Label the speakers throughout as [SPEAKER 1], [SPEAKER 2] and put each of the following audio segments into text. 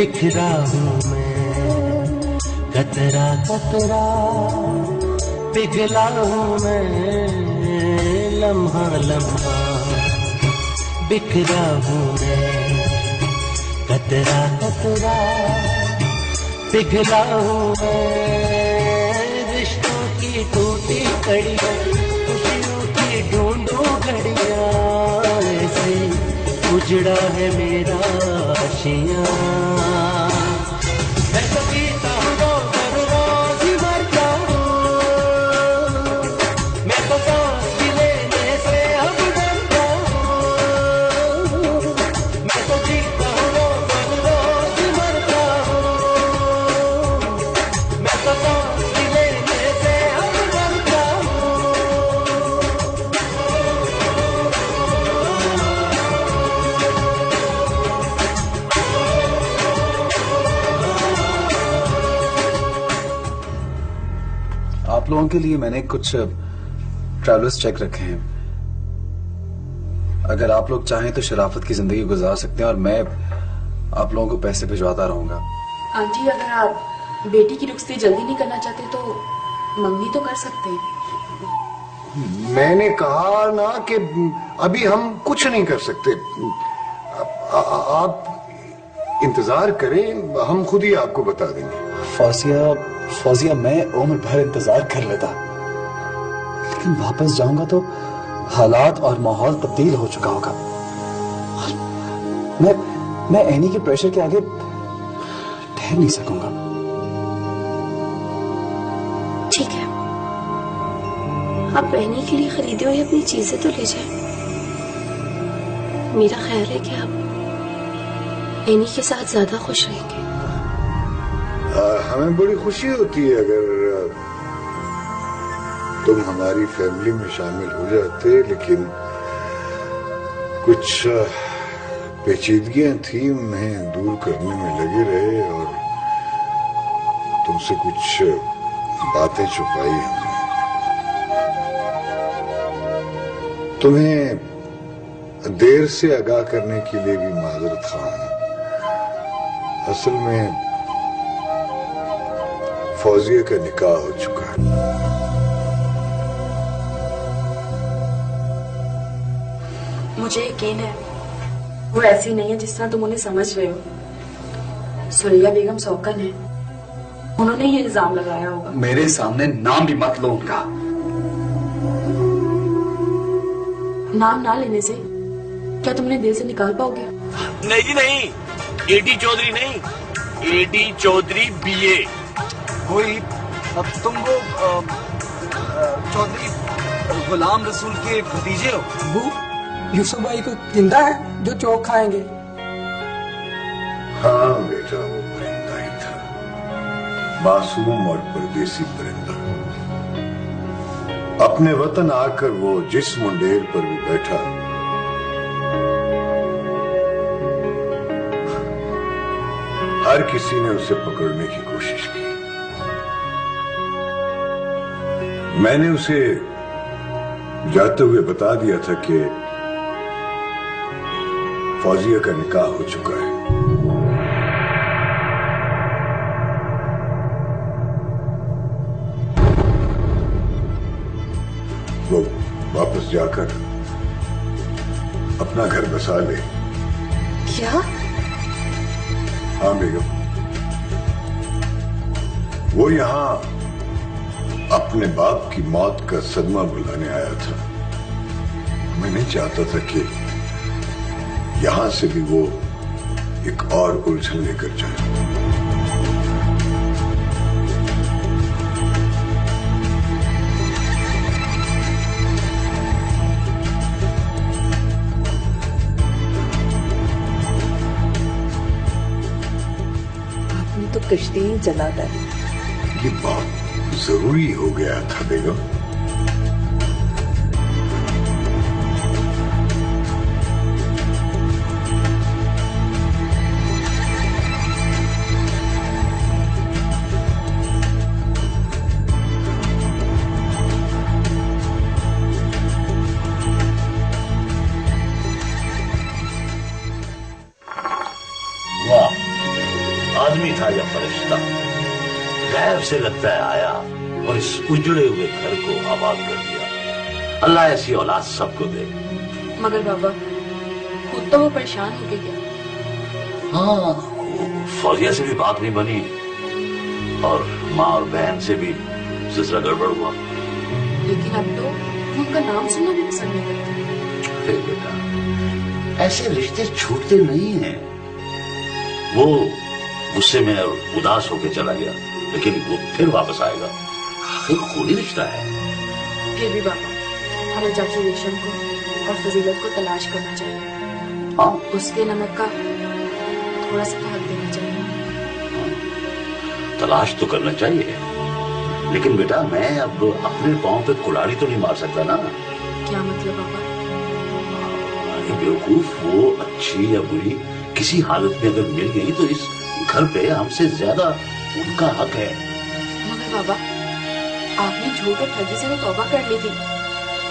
[SPEAKER 1] बिखरा हूँ मैं, कतरा कतरा पिघला हूँ मैं, लम्हा लम्हा बिखरा हूँ मैं, कतरा कतरा पिघला हूँ मैं। रिश्तों की टूटी कड़ियाँ, खुशियों की ढूंढूं घड़ियाँ, ऐसे उजड़ा है मेरा आशियाँ। मैं तो जीता हूँ रोज ही मरता हूँ, मैं तो सांस भी लेने से अब डरता हूँ। मैं तो जीता हूँ रोज ही मरता हूँ, मैं तो सांस भी लेने से अब डरता हूँ।
[SPEAKER 2] आप लोगों के लिए मैंने कुछ ट्रैवलर्स चेक रखे हैं। अगर आप लोग चाहें तो शराफत की जिंदगी गुजार सकते हैं और मैं आप लोगों को पैसे भिजवाता रहूंगा।
[SPEAKER 3] आंटी, अगर आप बेटी की रुखसती जल्दी नहीं करना चाहते तो मंगनी तो कर सकते हैं।
[SPEAKER 4] मैंने कहा ना कि अभी हम कुछ नहीं कर सकते। आप इंतजार करें, हम खुद ही आपको बता देंगे।
[SPEAKER 2] फौजिया मैं उम्र भर इंतजार कर लेता, लेकिन वापस जाऊंगा तो हालात और माहौल तब्दील हो चुका होगा। मैं एनी के प्रेशर के आगे ठहर नहीं सकूंगा।
[SPEAKER 5] ठीक है, आप बहनी के लिए खरीदे हुए अपनी चीजें तो ले जाए। मेरा ख्याल है कि आप एनी के साथ ज्यादा खुश रहेंगे।
[SPEAKER 4] हमें बड़ी खुशी होती है अगर तुम हमारी फैमिली में शामिल हो जाते, लेकिन कुछ पेचीदगियां थी, उन्हें दूर करने में लगे रहे और तुमसे कुछ बातें छुपाई हमने। तुम्हें देर से आगाह करने के लिए भी माजरत ख्वाह हूं। असल में फौजिया का निकाह हो चुका है।
[SPEAKER 3] मुझे यकीन है वो ऐसी नहीं है जिस तरह तुम उन्हें समझ रहे हो। सुरैया बेगम सौकन है, उन्होंने ये इल्जाम लगाया होगा।
[SPEAKER 2] मेरे सामने नाम भी मत लो उनका।
[SPEAKER 3] नाम ना लेने से क्या तुम उन्हें दिल से निकाल पाओगे?
[SPEAKER 6] नहीं जी नहीं, एडी चौधरी नहीं, एडी चौधरी बीए।
[SPEAKER 2] कोई अब तुम वो चौधरी गुलाम रसूल के भतीजे हो?
[SPEAKER 7] वो यूसुफ भाई को जिंदा है जो चौक खाएंगे।
[SPEAKER 4] हाँ बेटा, वो परिंदा ही था, मासूम और परदेसी परिंदा। अपने वतन आकर वो जिस मुंडेर पर भी बैठा, हर किसी ने उसे पकड़ने की कोशिश की। मैंने उसे जाते हुए बता दिया था कि फौजिया का निकाह हो चुका है। वो वापस जाकर अपना घर बसा ले।
[SPEAKER 5] क्या?
[SPEAKER 4] हाँ बेगम, वो यहां अपने बाप की मौत का सदमा भुलाने आया था। मैं नहीं चाहता था कि यहां से भी वो एक और उलझन लेकर जाए।
[SPEAKER 3] आपने तो कश्ती ही जला डाली।
[SPEAKER 4] ये बहुत जरूरी हो गया था बेगम।
[SPEAKER 6] वाह,
[SPEAKER 8] था या फरिश्ता, गैर से लगता है आया और इस उजड़े हुए घर को आबाद कर दिया। अल्लाह ऐसी औलाद सबको दे।
[SPEAKER 3] मगर बाबा खुद तो वो परेशान हो गया।
[SPEAKER 8] हाँ, फौजिया से भी बात नहीं बनी और माँ और बहन से भी सिलसिला गड़बड़ हुआ।
[SPEAKER 3] लेकिन अब तो वो उनका नाम सुनना भी पसंद नहीं करते।
[SPEAKER 8] फिर बेटा, ऐसे रिश्ते छूटते नहीं हैं। वो गुस्से में और उदास होकर चला गया, लेकिन वो फिर वापस आएगा। आखिर खूनी रिश्ता है।
[SPEAKER 3] फिर भी बाबा हमें चाची रेशम को और फजीलत को तलाश करना चाहिए।
[SPEAKER 8] हाँ,
[SPEAKER 3] उसके नमक का थोड़ा सा भाग देना चाहिए।
[SPEAKER 8] तलाश तो करना चाहिए, लेकिन बेटा मैं अब अपने पांव पे कुल्हाड़ी तो नहीं मार सकता ना।
[SPEAKER 3] क्या मतलब बाबा?
[SPEAKER 8] अरे बेवकूफ, वो अच्छी या बुरी किसी हालत में अगर मिल गई तो इस घर पे हमसे ज्यादा उनका हक है।
[SPEAKER 3] मगर बाबा आपने झूठ और ठगी से तो तौबा कर ली थी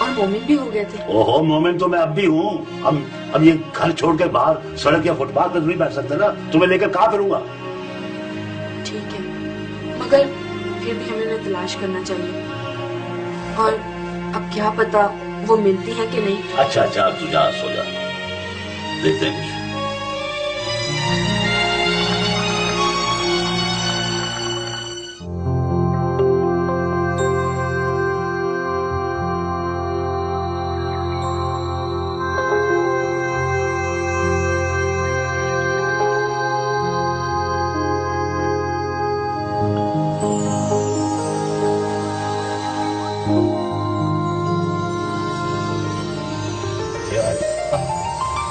[SPEAKER 3] और मोमिन भी हो गए थे।
[SPEAKER 8] ओहो, मोमिन तो मैं अब भी हूँ। अब ये घर छोड़ के बाहर सड़क या फुटपाथ पर नहीं बैठ सकते ना। तुम्हें लेकर कहाँ फिरूंगा?
[SPEAKER 3] ठीक है, मगर फिर भी हमें उन्हें तलाश करना चाहिए। और अब क्या पता वो मिलती है कि नहीं।
[SPEAKER 8] अच्छा अच्छा, तू जा, सो जा, देखते हैं कुछ।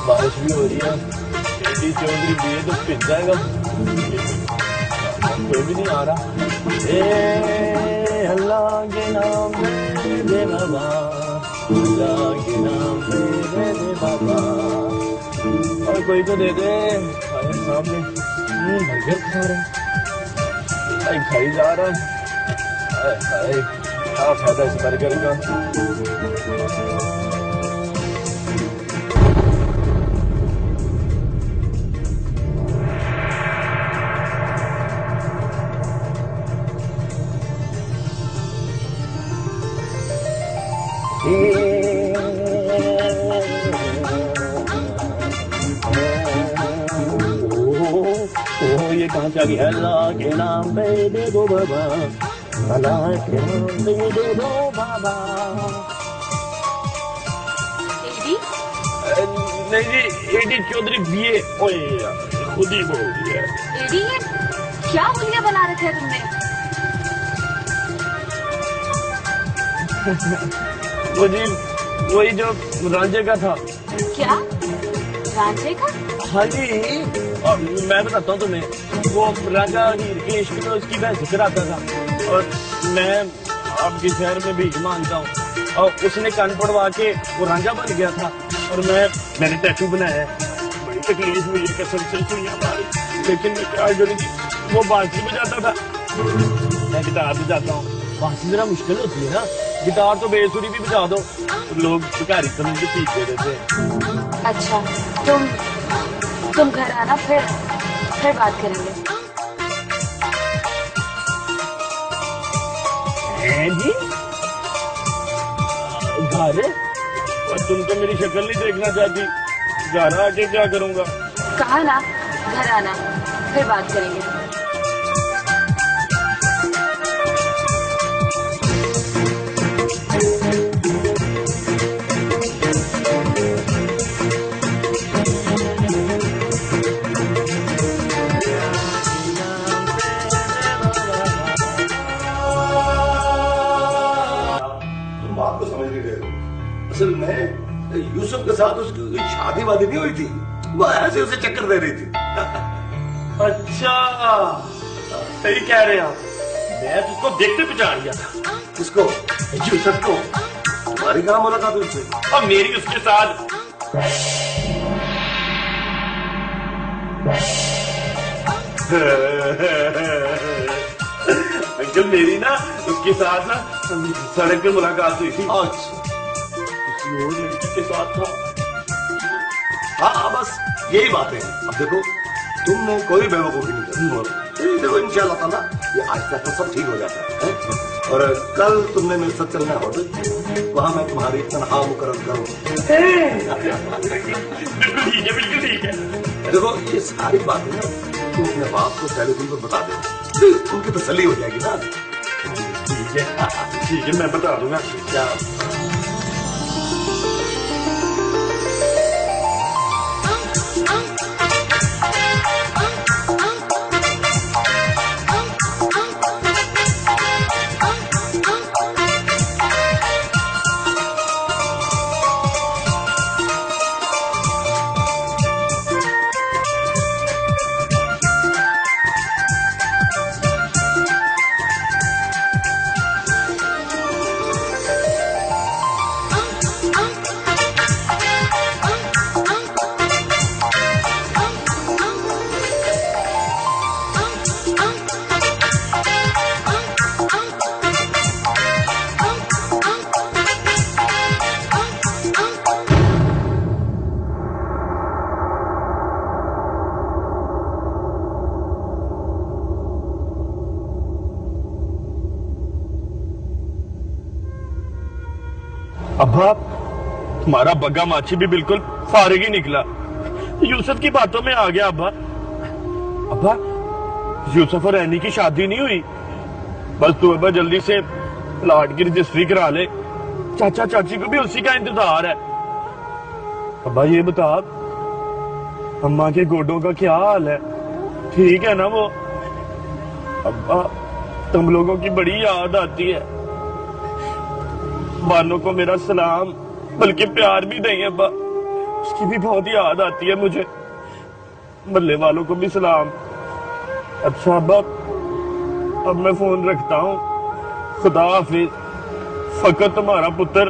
[SPEAKER 6] बारिश भी हो रही है। एडी चौधरी भी तो पिट जाएगा। कोई भी नहीं आ रहा। ए अल्लाह के नाम में दे बाबा, अल्लाह के नाम में दे बाबा, और कोई तो दे दे। आए सामने बर्गर खा रहे हैं, खाई जा रहा है। क्या फायदा इस बर्गर का। ये कहाँ से आ गया? अल्लाह के नाम पे दे दो बाबा, अल्लाह के नाम पे दे दो बाबा।
[SPEAKER 3] एडी?
[SPEAKER 6] नहीं जी, एडी चौधरी बीए। ओए खुद ही बोल दिया।
[SPEAKER 3] एडी, ये क्या हुलिया बना रखे है तुमने?
[SPEAKER 6] वो जी, वही जो रांझे का था।
[SPEAKER 3] क्या रांझे का?
[SPEAKER 6] हाँ जी, और मैं बताता हूँ तुम्हें। वो राजा हीर के इश्क में उसकी बहस कराता था और मैं आपके शहर में भी मानता हूँ। और उसने कान पड़वा के वो रांझा बन गया था और मैंने टैटू बनाया है। बड़ी तकलीफ हुई है कसम से, सुइयां मारी, लेकिन मैं क्या करूँ, वो बांसुरी बजाता था, मैं गिटार बजाता हूँ। बांसुरी जरा मुश्किल होती है ना, गिटार तो बेसुरी भी बजा दो, लोग भिखारी समझ के सीख दे देते हैं।
[SPEAKER 3] अच्छा, तुम घर आना, फिर बात करेंगे।
[SPEAKER 6] हैं जी? घर? और तुम तो मेरी शक्ल नहीं देखना चाहती। घर आके क्या करूंगा?
[SPEAKER 3] कहा ना, घर आना, फिर बात करेंगे।
[SPEAKER 8] असल में यूसुफ के साथ उसकी शादी वादी नहीं हुई थी, वो ऐसे उसे चक्कर दे रही थी।
[SPEAKER 6] अच्छा, सही कह रहे हैं आप। मैं तो उसको देखते पहचान गया था।
[SPEAKER 8] किसको? यूसुफ को। तुम्हारी कहाँ मुलाकात हुई उससे?
[SPEAKER 6] और मेरी उसके साथ अंकल, मेरी ना उसके साथ ना सड़क पे मुलाकात हुई थी।
[SPEAKER 8] अच्छा,
[SPEAKER 6] किसी और लड़की के साथ था।
[SPEAKER 8] हाँ बस यही बात है। अब देखो, तुमने कोई बेवकूफी नहीं करी
[SPEAKER 9] देखो इंशाल्लाह ताला ये आज तक तो सब ठीक हो जाता है। और कल तुमने मेरे साथ चलना है होटल, वहां मैं तुम्हारी तनख्वाह मुकर्रर करूँ।
[SPEAKER 6] बिल्कुल ठीक है, बिल्कुल ठीक है।
[SPEAKER 9] देखो ये सारी बातें ना तुम अपने बाप को टेलीफोन पर बता दो, उनकी तसल्ली हो जाएगी ना।
[SPEAKER 6] ठीक है, मैं बता दूंगा।
[SPEAKER 9] क्या
[SPEAKER 6] अब्बा, तुम्हारा बग्गा माछी भी बिल्कुल फारिग ही निकला। यूसुफ की बातों में आ गया। अब्बा, यूसुफ और एनी की शादी नहीं हुई। बस तू अब्बा जल्दी से प्लाट की रजिस्ट्री करा ले। चाचा चाची को भी उसी का इंतजार है। अब्बा ये बता, अम्मा के गोडों का क्या हाल है? ठीक है ना वो? अब्बा, तुम लोगों की बड़ी याद आती है। बानो को मेरा सलाम, बल्कि प्यार भी नहीं है अब्बा, उसकी भी बहुत याद आती है मुझे। मल्ले वालों को भी सलाम। अच्छा अब्बा, अब मैं फोन रखता हूँ। खुदा हाफिज। फकत तुम्हारा पुत्र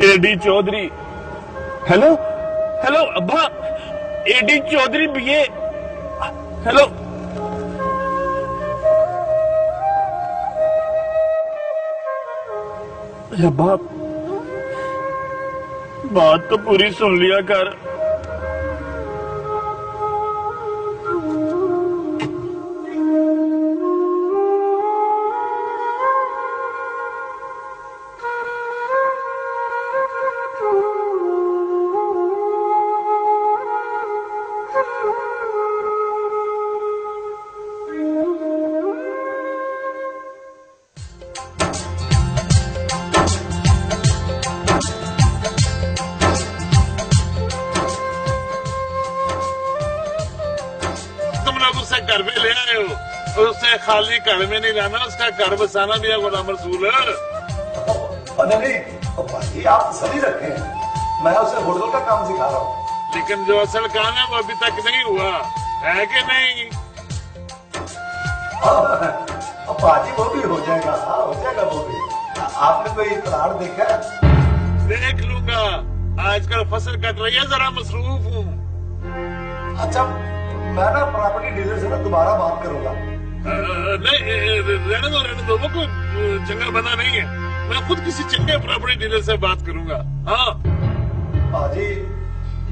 [SPEAKER 6] एडी चौधरी। हेलो हेलो अब्बा, एडी चौधरी बीए। हेलो। अब्बा, बात तो पूरी सुन लिया कर। घर में ले आए हो, उससे खाली घर में नहीं रहना, उसका घर बसाना भी है गुलाम रसूल।
[SPEAKER 9] नहीं, भाई आप सही रखे, मैं उसे होटल का काम सिखा रहा हूँ।
[SPEAKER 6] लेकिन जो असल काम है वो अभी तक नहीं हुआ है कि नहीं?
[SPEAKER 9] पाजी वो भी हो जाएगा। हाँ हो जाएगा वो भी। आपने कोई प्लाट देखा?
[SPEAKER 6] देख लूंगा, आजकल फसल कट रही है, जरा मसरूफ हूँ।
[SPEAKER 9] अच्छा, मैं ना प्रॉपर्टी डीलर से ना दोबारा बात करूंगा।
[SPEAKER 6] नहीं, रहने दो, वो कोई चंगा बना नहीं है। मैं खुद किसी चंगे प्रॉपर्टी डीलर से बात करूंगा। हाँ
[SPEAKER 9] पाजी,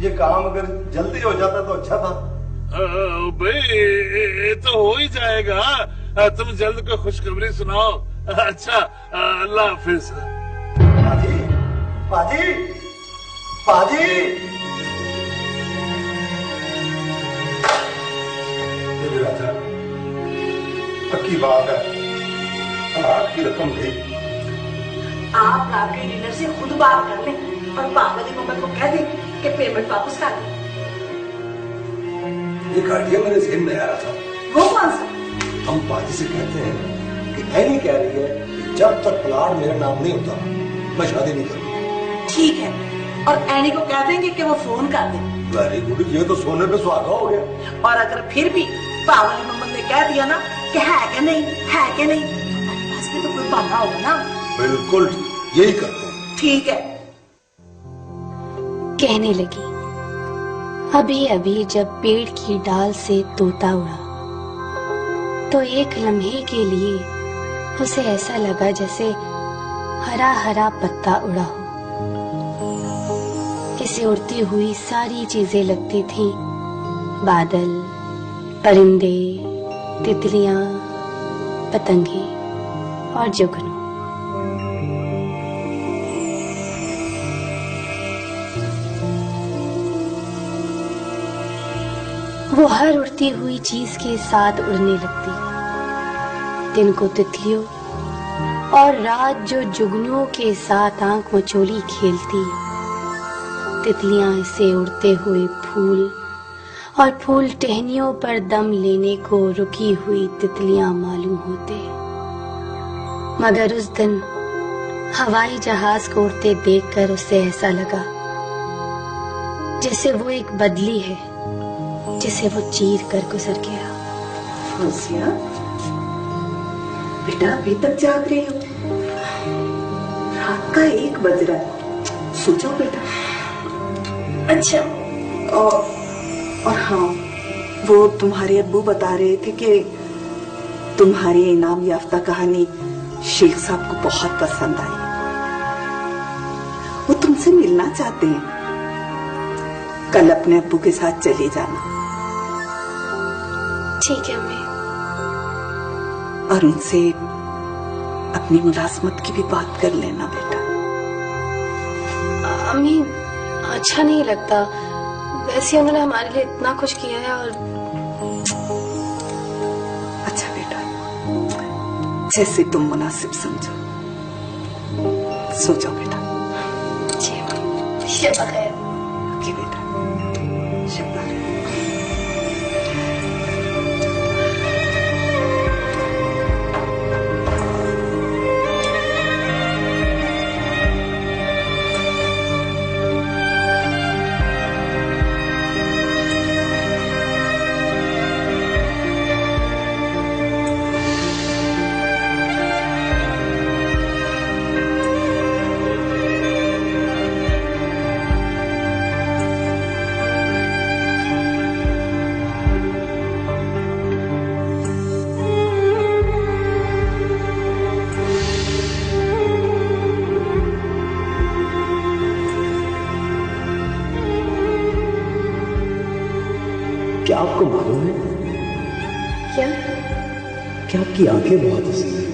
[SPEAKER 9] ये काम अगर जल्दी हो जाता तो अच्छा था।
[SPEAKER 6] भाई ये तो हो ही जाएगा। तुम जल्द को खुशखबरी सुनाओ। अच्छा, अल्लाह हाफिज।
[SPEAKER 9] पाजी, पाजी, पाजी। पक्की बात है, प्लाट की रकम दी।
[SPEAKER 10] आप प्रॉपर्टी डीलर से खुद बात कर लें और पापा की मम्मा को कह दें कि पेमेंट वापस कर दें।
[SPEAKER 9] एक आइडिया मेरे ज़हन में आ रहा था।
[SPEAKER 10] वो कौन सा?
[SPEAKER 9] हम पाजी से कहते हैं कि एनी कह रही है कि जब तक प्लाट मेरा नाम नहीं होता मैं शादी नहीं करूंगी।
[SPEAKER 10] ठीक है, और एनी को कह देंगे कि वो फोन कर दे।
[SPEAKER 9] वेरी गुड, ये तो सोने पे सुहागा हो गया।
[SPEAKER 10] और अगर फिर भी पापा की मम्मा ने कह दिया ना कि है कि नहीं, है कि नहीं, तो हमारे पास भी तो कोई बहाना होगा ना।
[SPEAKER 9] बिल्कुल यही करते हैं।
[SPEAKER 10] ठीक है।
[SPEAKER 5] कहने लगी, अभी अभी जब पेड़ की डाल से तोता उड़ा तो एक लम्हे के लिए उसे ऐसा लगा जैसे हरा हरा पत्ता उड़ा हो। इसे उड़ती हुई सारी चीजें लगती थीं, बादल, परिंदे, तितलियां, पतंगे और जुगनू। वो हर उड़ती हुई चीज के साथ उड़ने लगती, दिन को तितलियों और रात जो जुगनुओं के साथ आंख मचोली खेलती। तितलियां इसे उड़ते हुए फूल और फूल टहनियों पर दम लेने को रुकी हुई तितलियां मालूम होते। मगर उस दिन हवाई जहाज को उड़ते देखकर उसे ऐसा लगा जैसे वो एक बदली है जिसे वो चीर कर गुजर गया।
[SPEAKER 10] फौजिया, बेटा अभी तक जाग रही हो? रात का 1 बज रहा है, सो जाओ बेटा। अच्छा, और हाँ, वो तुम्हारे अब्बू बता रहे थे कि तुम्हारी इनाम याफ्ता कहानी शेख साहब को बहुत पसंद आई। वो तुमसे मिलना चाहते हैं। कल अपने अब्बू के साथ चले जाना।
[SPEAKER 5] ठीक है अम्मी।
[SPEAKER 10] और उनसे अपनी मुलाजमत की भी बात कर लेना बेटा।
[SPEAKER 5] अम्मी, अच्छा नहीं लगता। वैसे उन्होंने हमारे लिए इतना कुछ किया है। और
[SPEAKER 10] अच्छा बेटा, जैसे तुम मुनासिब समझो। सो जाओ बेटा।
[SPEAKER 5] जी अम्मी, शब बखैर।
[SPEAKER 10] ओके बेटा, शब बखैर।
[SPEAKER 2] क्या आपको मालूम है
[SPEAKER 5] क्या?
[SPEAKER 2] कि आपकी आंखें बहुत हसीन हैं।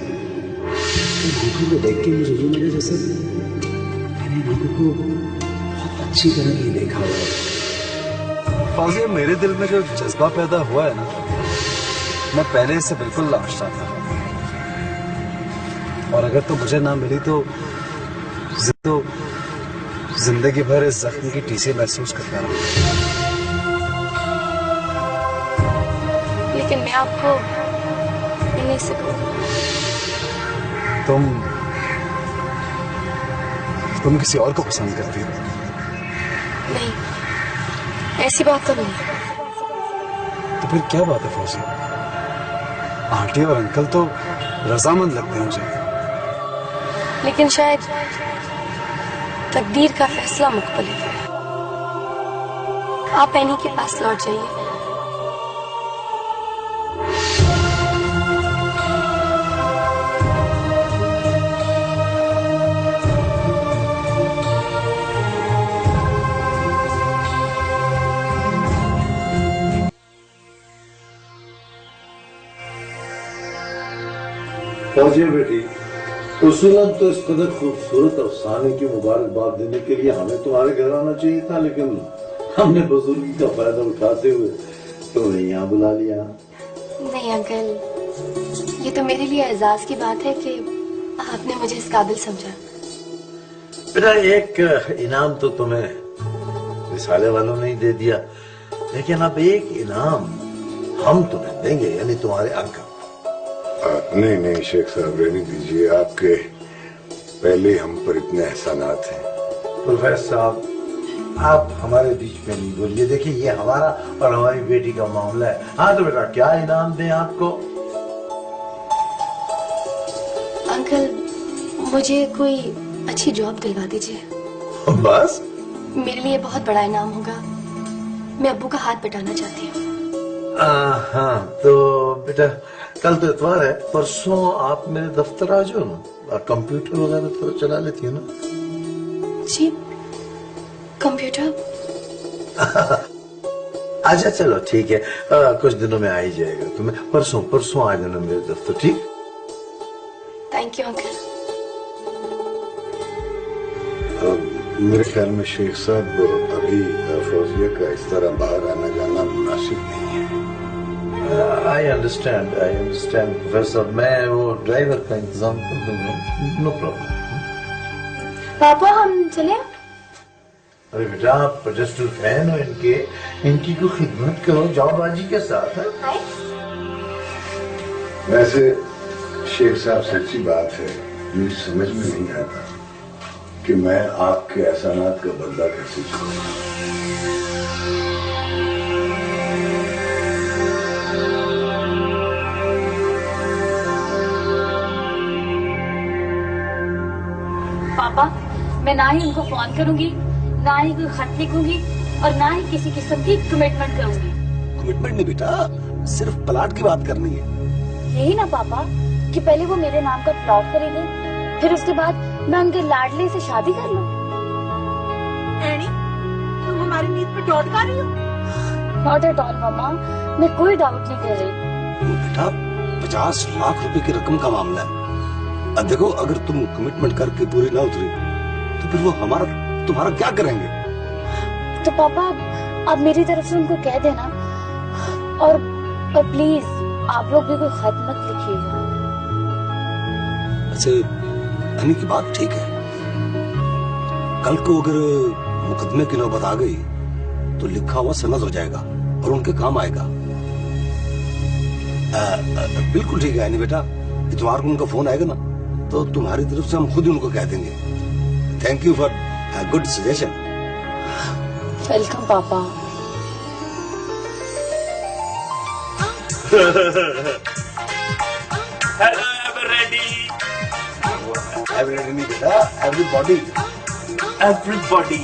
[SPEAKER 2] आंखों को देख के मुझे यूं लगा जैसे मैंने इन आंखों को बहुत अच्छी तरह नहीं देखा हुआ। फौजिया, मेरे दिल में जो जज्बा पैदा हुआ है ना, मैं पहले इससे बिल्कुल नाआशना था। और अगर तो मुझे ना मिली तो जिंदगी भर इस जख्म की टीसे महसूस करता रहा।
[SPEAKER 5] लेकिन मैं आपको मिल नहीं सकूंगा।
[SPEAKER 2] तुम किसी और को पसंद करती हो?
[SPEAKER 5] नहीं, ऐसी बात तो नहीं।
[SPEAKER 2] तो फिर क्या बात है फौजिया? आंटी और अंकल तो रजामंद लगते हैं मुझे।
[SPEAKER 5] लेकिन शायद तकदीर का फैसला मुख्तलिफ है। आप एनी के पास लौट जाइए।
[SPEAKER 9] फौजिया बेटी, उसूलन तो इस कदर खूबसूरत अफसाने की मुबारकबाद देने के लिए हमें तुम्हारे घर आना चाहिए था, लेकिन हमने बुजुर्गी का फायदा उठाते हुए तुम्हें यहाँ बुला लिया।
[SPEAKER 5] नहीं अंकल, ये तो मेरे लिए एजाज की बात है कि आपने मुझे इस काबिल समझा।
[SPEAKER 9] बेटा, एक इनाम तो तुम्हें रिसाले वालों ने ही दे दिया, लेकिन अब एक इनाम हम तुम्हें देंगे, यानी तुम्हारे अंकल।
[SPEAKER 4] नहीं शेख साहब, रहने दीजिए। आपके पहले हम पर इतने एहसानात हैं।
[SPEAKER 9] प्रोफेसर साहब, आप हमारे बीच में नहीं बोलिए। देखिए, ये हमारा और हमारी बेटी का मामला है। हाँ तो बेटा, क्या इनाम दें आपको?
[SPEAKER 5] अंकल, मुझे कोई अच्छी जॉब दिलवा दीजिए।
[SPEAKER 9] बस?
[SPEAKER 5] मेरे लिए बहुत बड़ा इनाम होगा। मैं अब्बू का हाथ बटाना चाहती हूँ।
[SPEAKER 9] हाँ तो बेटा, कल तो इतवार है, परसों आप मेरे दफ्तर आ जाओ ना। कंप्यूटर वगैरह थोड़ा चला लेती है ना?
[SPEAKER 5] जी, कंप्यूटर?
[SPEAKER 9] अच्छा चलो ठीक है, कुछ दिनों में आ ही जाएगा। तुम्हें परसों परसों आ जाना मेरे दफ्तर, ठीक?
[SPEAKER 5] Thank you uncle.
[SPEAKER 4] मेरे ख्याल में शेख साहब अभी फौजिया का इस तरह बाहर आना जाना मुनासिब नहीं है।
[SPEAKER 9] आई अंडरस्टैंड प्रोफेसर, मैं वो ड्राइवर का इंतजाम कर दूंगा, नो प्रॉब्लम।
[SPEAKER 5] पापा हम चले?
[SPEAKER 9] अरे बेटा, आप प्रोजेस्टर फैन हो इनके, इनकी को खिदमत करो, जाओ बाजी के साथ है।
[SPEAKER 4] वैसे शेख साहब सच्ची बात है, मुझे समझ में नहीं आता कि मैं आपके एहसानात का बदला कैसे चुकाऊं।
[SPEAKER 11] पापा, मैं ना ही उनको फोन करूंगी, ना ही कोई खत लिखूंगी और ना ही किसी किस्म की कमिटमेंट करूंगी।
[SPEAKER 2] कमिटमेंट नहीं बेटा, सिर्फ प्लाट की बात करनी है।
[SPEAKER 11] यही ना पापा कि पहले वो मेरे नाम का प्लॉट खरीदे, फिर उसके बाद मैं उनके लाडले से शादी कर लूं।
[SPEAKER 10] एनी, तुम हमारी नींद पे डाउट कर रही हो?
[SPEAKER 11] नॉट एट ऑल मामा, मैं कोई डाउट नहीं कर रही।
[SPEAKER 2] बेटा 50 लाख रुपए की रकम का मामला है। अब देखो, अगर तुम कमिटमेंट करके पूरी ना उतरी तो फिर वो तुम्हारा क्या करेंगे?
[SPEAKER 11] तो पापा आप मेरी तरफ से उनको कह देना, और प्लीज आप लोग भी कोई खत मत लिखिएगा।
[SPEAKER 2] वैसे हनी की बात ठीक है, कल को अगर मुकदमे की नौबत आ गई तो लिखा हुआ सनद हो जाएगा और उनके काम आएगा। बिल्कुल ठीक है हनी बेटा, इतवार को उनका फोन आएगा ना तो तुम्हारी तरफ से हम खुद ही उनको कह देंगे। Thank you for good suggestion.
[SPEAKER 11] Welcome पापा।
[SPEAKER 6] Hello everybody.
[SPEAKER 2] एवरीबॉडी नहीं बेटा, एवरीबॉडी।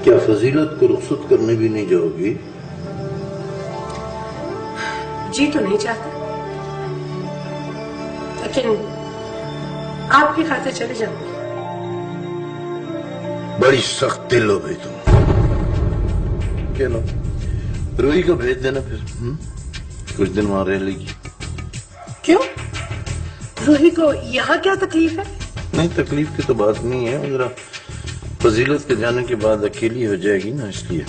[SPEAKER 9] क्या फजीलत को रुखसत करने भी नहीं जाओगी?
[SPEAKER 10] जी तो नहीं चाहता, लेकिन आपकी खातिर चले जाऊंगी।
[SPEAKER 9] बड़ी सख्त दिल हो भाई तुम। चलो रूही को भेज देना फिर, कुछ दिन वहां रह लेगी।
[SPEAKER 10] क्यों? रूही को यहाँ क्या तकलीफ है?
[SPEAKER 9] नहीं, तकलीफ की तो बात नहीं है, जरा फजीलत के जाने के बाद अकेली हो जाएगी ना, इसलिए।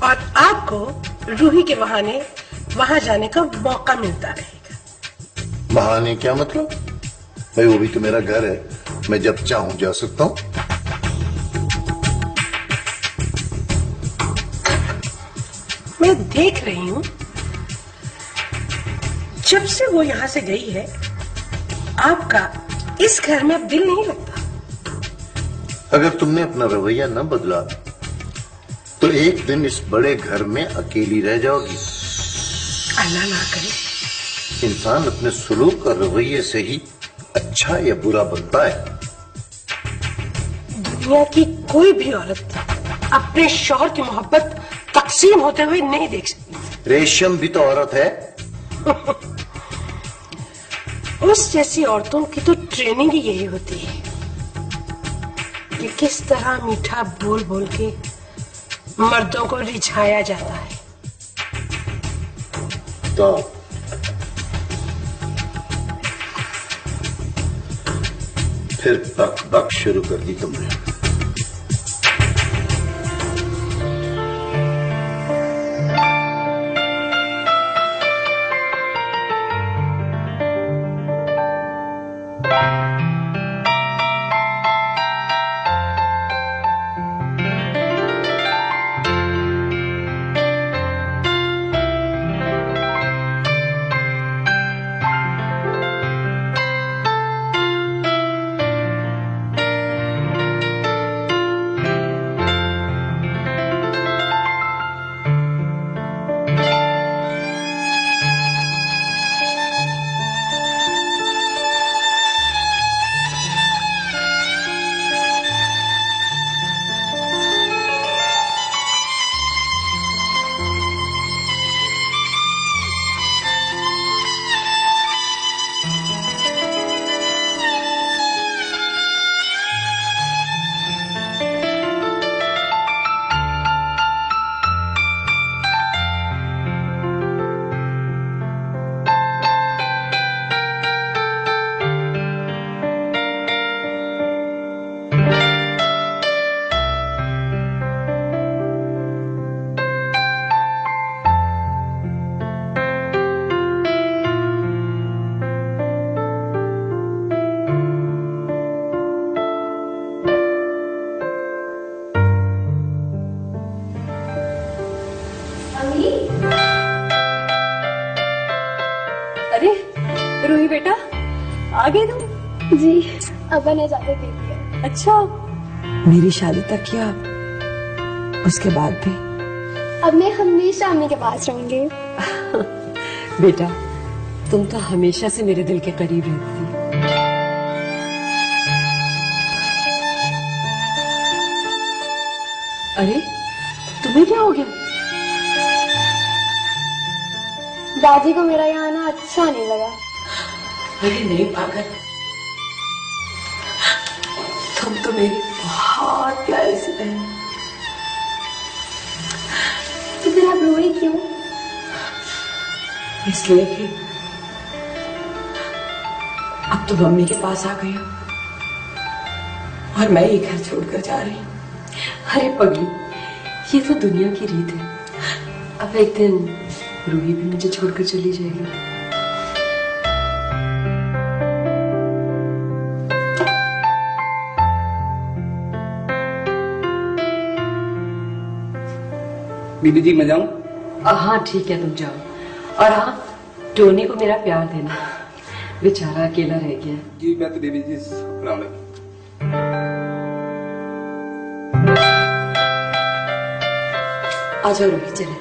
[SPEAKER 10] और आपको रूही के बहाने वहां जाने का मौका मिलता रहेगा।
[SPEAKER 9] बहाने क्या मतलब? भाई वो भी तो मेरा घर है, मैं जब चाहूं जा सकता हूं।
[SPEAKER 10] मैं देख रही हूँ जब से वो यहाँ से गई है आपका इस घर में अब दिल नहीं लगता।
[SPEAKER 9] अगर तुमने अपना रवैया न बदला तो एक दिन इस बड़े घर में अकेली रह जाओगी।
[SPEAKER 10] अल्लाह ना करे।
[SPEAKER 9] इंसान अपने सुलूक और रवैये से ही अच्छा या बुरा बनता है।
[SPEAKER 10] दुनिया की कोई भी औरत अपने शौहर की मोहब्बत तकसीम होते हुए नहीं देख सकती।
[SPEAKER 9] रेशम भी तो औरत है।
[SPEAKER 10] उस जैसी औरतों की तो ट्रेनिंग ही यही होती है कि किस तरह मीठा बोल बोल के मर्दों को रिझाया जाता है।
[SPEAKER 9] तो फिर बक बक शुरू कर दी तुमने।
[SPEAKER 11] जी अब्बा ने इजाजत दे दिया।
[SPEAKER 3] अच्छा, मेरी शादी तक या उसके बाद भी?
[SPEAKER 11] अब मैं हमेशा अम्मी के पास रहूंगी।
[SPEAKER 3] बेटा, तुम तो हमेशा से मेरे दिल के करीब रहती थी। अरे, तुम्हें क्या हो गया?
[SPEAKER 11] दादी को मेरा यहाँ आना अच्छा नहीं लगा।
[SPEAKER 3] अरे नहीं पागल, तुम तो मेरी बहुत प्यारी सी बहन।
[SPEAKER 11] तो फिर आप रोए क्यों?
[SPEAKER 3] इसलिए कि अब तो मम्मी के पास आ गई हूं और मैं ये घर छोड़कर जा रही हूँ। अरे पगली, ये तो दुनिया की रीत है। अब एक दिन रूही भी मुझे छोड़कर चली जाएगी।
[SPEAKER 2] बीबी जी मैं जाऊं?
[SPEAKER 3] हाँ ठीक है, तुम जाओ। और हाँ, टोनी को मेरा प्यार देना, बेचारा अकेला रह गया।
[SPEAKER 2] जी मैं तो बीबी जी सलाम अलैकुम।
[SPEAKER 3] आ जाओ रूही, चले।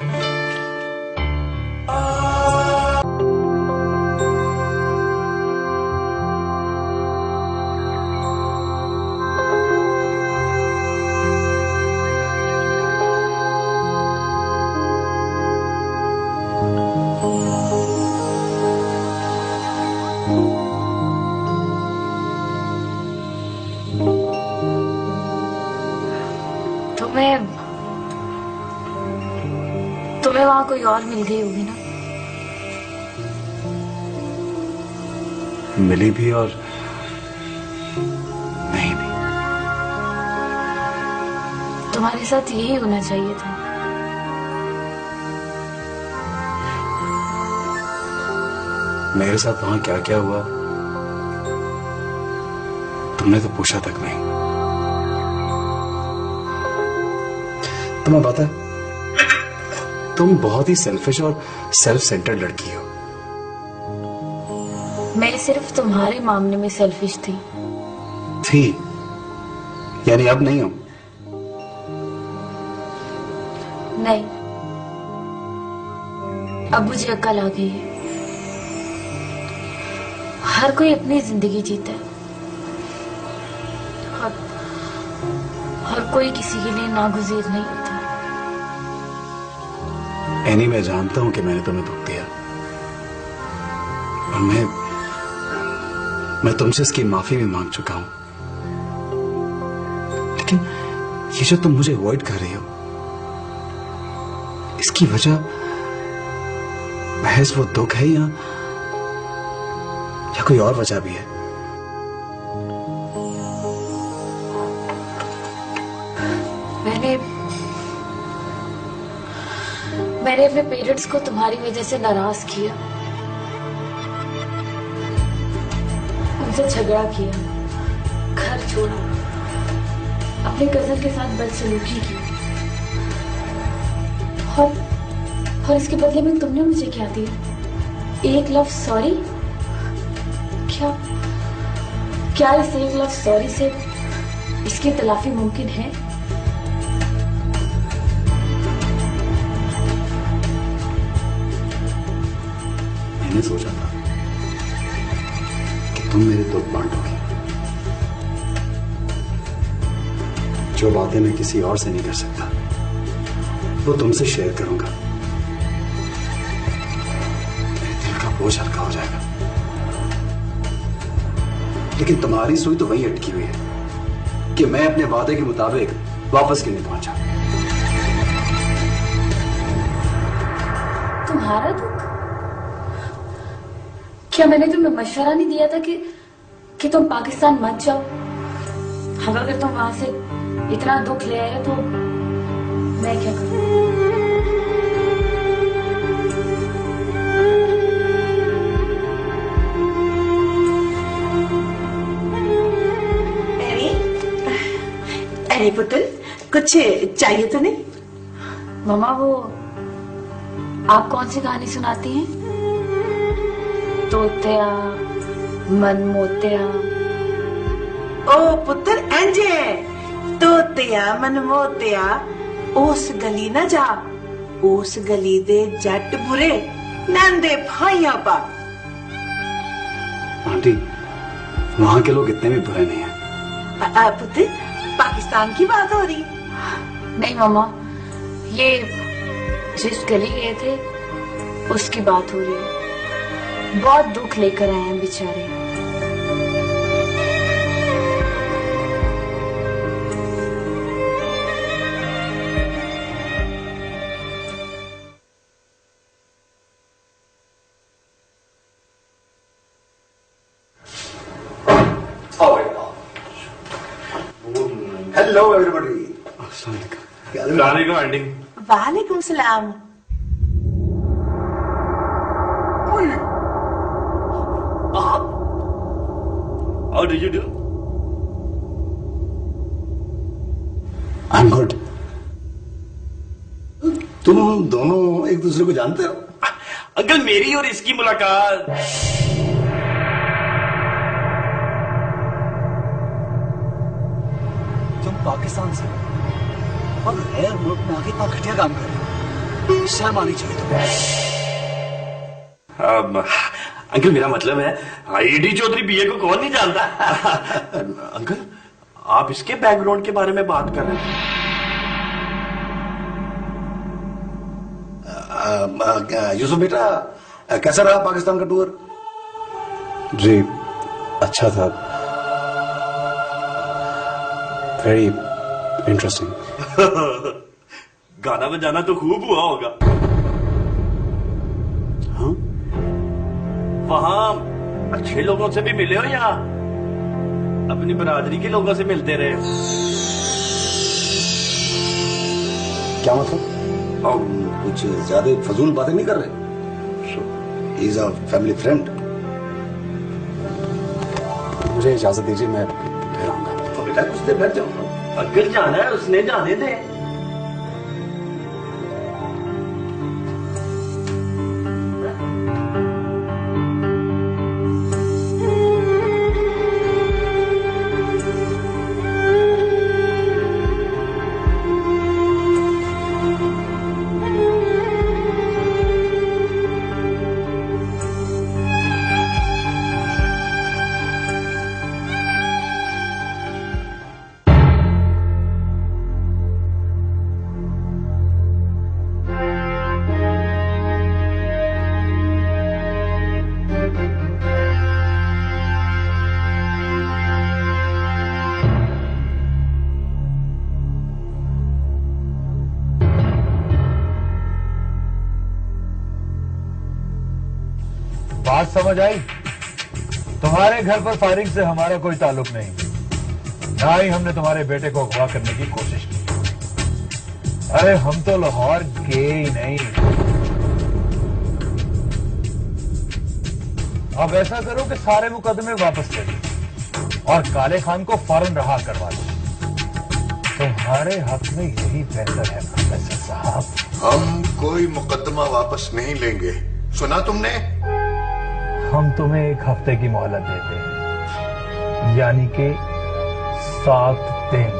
[SPEAKER 11] तुम्हें वहां कोई और मिल गई होगी ना?
[SPEAKER 2] मिली भी और नहीं भी।
[SPEAKER 11] तुम्हारे साथ यही होना चाहिए था।
[SPEAKER 2] मेरे साथ वहां क्या क्या हुआ तुमने तो पूछा तक नहीं। तुम्हें पता है, तुम बहुत ही सेल्फिश और सेल्फ सेंटर्ड लड़की हो।
[SPEAKER 11] मैं सिर्फ तुम्हारे मामले में सेल्फिश थी।
[SPEAKER 2] यानी अब नहीं हो?
[SPEAKER 11] नहीं, अब मुझे अक्ल आ गई है। हर कोई अपनी जिंदगी जीता है और हर कोई किसी के लिए नागुज़ीर नहीं होता।
[SPEAKER 2] एनी, मैं जानता हूं कि मैंने तुम्हें दुख दिया और मैं तुमसे इसकी माफी भी मांग चुका हूं, लेकिन ये जो तुम मुझे अवॉइड कर रही हो, इसकी वजह महज वो दुख है या कोई और वजह भी है?
[SPEAKER 11] मैंने अपने पेरेंट्स को तुम्हारी वजह से नाराज किया, उनसे झगड़ा किया, घर छोड़ा, अपने कजन के साथ बदसलूकी की, और इसके बदले में तुमने मुझे क्या दिया? एक लफ्ज सॉरी। क्या इस एक लफ्ज सॉरी से इसकी तलाफी मुमकिन है?
[SPEAKER 2] मैंने सोचा था कि तुम मेरे दुख बांटोगे। जो बातें मैं किसी और से नहीं कर सकता वो तुमसे शेयर करूंगा। मेरे दिल का बोझ हल्का हो जाएगा। लेकिन तुम्हारी सुई तो वहीं अटकी हुई है कि मैं अपने वादे के मुताबिक वापस क्यों नहीं पहुंचा।
[SPEAKER 11] तुम्हारा दुख? क्या मैंने तुम्हें मशवरा नहीं दिया था कि तुम पाकिस्तान मत जाओ? अब अगर तुम वहां से इतना दुख ले आए तो मैं क्या करूं?
[SPEAKER 10] अरे पुतल, कुछ चाहिए तो नहीं?
[SPEAKER 11] मम्मा, वो आप कौन सी कहानी सुनाती हैं? तोतिया, मनमोतिया,
[SPEAKER 10] ओ पुत्र इंजे तोतिया मनमोतिया उस गली न जा, उस गली दे जट बुरे नंदे भाइया पा।
[SPEAKER 2] आंटी, वहां के लोग इतने भी बुरे नहीं हैं।
[SPEAKER 10] पुत्र, पाकिस्तान की बात हो रही?
[SPEAKER 11] नहीं मामा, ये जिस गली गए थे उसकी बात हो रही है। बहुत दुख लेकर आए हैं बेचारे।
[SPEAKER 9] Hello everybody.
[SPEAKER 10] वालेकुम सलाम।
[SPEAKER 6] How did you do?
[SPEAKER 2] I'm good.
[SPEAKER 9] तुम दोनों एक दूसरे को जानते हो?
[SPEAKER 6] अंकल, मेरी और इसकी मुलाकात
[SPEAKER 2] तुम पाकिस्तान से और गैर मुल्क में आके इतना घटिया काम कर रहे हो, शर्म आनी चाहिए तुम्हें।
[SPEAKER 6] अंकल, मेरा मतलब है आईडी चौधरी बीए को कौन नहीं जानता। अंकल, आप इसके बैकग्राउंड के बारे में बात कर रहे थे।
[SPEAKER 9] यूसुफ बेटा, कैसा रहा पाकिस्तान का टूर?
[SPEAKER 2] जी अच्छा था, वेरी इंटरेस्टिंग।
[SPEAKER 6] गाना बजाना तो खूब हुआ होगा।
[SPEAKER 2] हाँ?
[SPEAKER 6] वहां अच्छे लोगों से भी मिले हो या अपनी बरादरी के लोगों से मिलते रहे?
[SPEAKER 2] क्या मतलब?
[SPEAKER 9] कुछ ज्यादा फजूल बातें नहीं कर रहे? He is a family friend.
[SPEAKER 2] मुझे इजाजत दीजिए, मैं फिर आऊंगा।
[SPEAKER 9] तो बेटा कुछ देर बैठ जाऊंगा।
[SPEAKER 6] अंकल, जाना है, उसने जाने दे।
[SPEAKER 12] बात समझ आई? तुम्हारे घर पर फायरिंग से हमारा कोई ताल्लुक नहीं, ना ही हमने तुम्हारे बेटे को अगवा करने की कोशिश की। अरे हम तो लाहौर गए ही नहीं। अब ऐसा करो कि सारे मुकदमे वापस ले लो और काले खान को फौरन रहा करवा दो। तुम्हारे हक में यही बेहतर है प्रोफेसर साहब।
[SPEAKER 4] हम कोई मुकदमा वापस नहीं लेंगे, सुना तुमने?
[SPEAKER 12] हम तुम्हें एक हफ्ते की मोहलत देते हैं, यानी कि 7 दिन।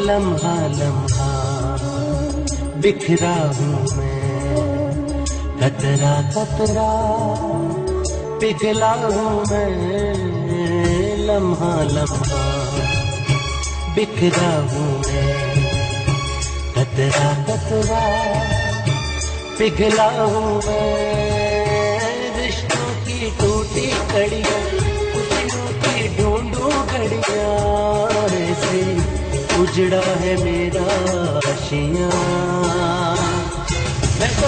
[SPEAKER 1] लम्हा लम्हा बिखरा हूँ मैं, कतरा कतरा पिघला हूँ मैं। लम्हा लम्हा बिखरा हूँ मैं, कतरा कतरा पिघला हूँ मैं रिश्तों की टूटी कड़ियाँ, खुशियों की ढूंढूं घड़ियाँ, ऐसे उजड़ा है मेरा आशियाँ। मैं तो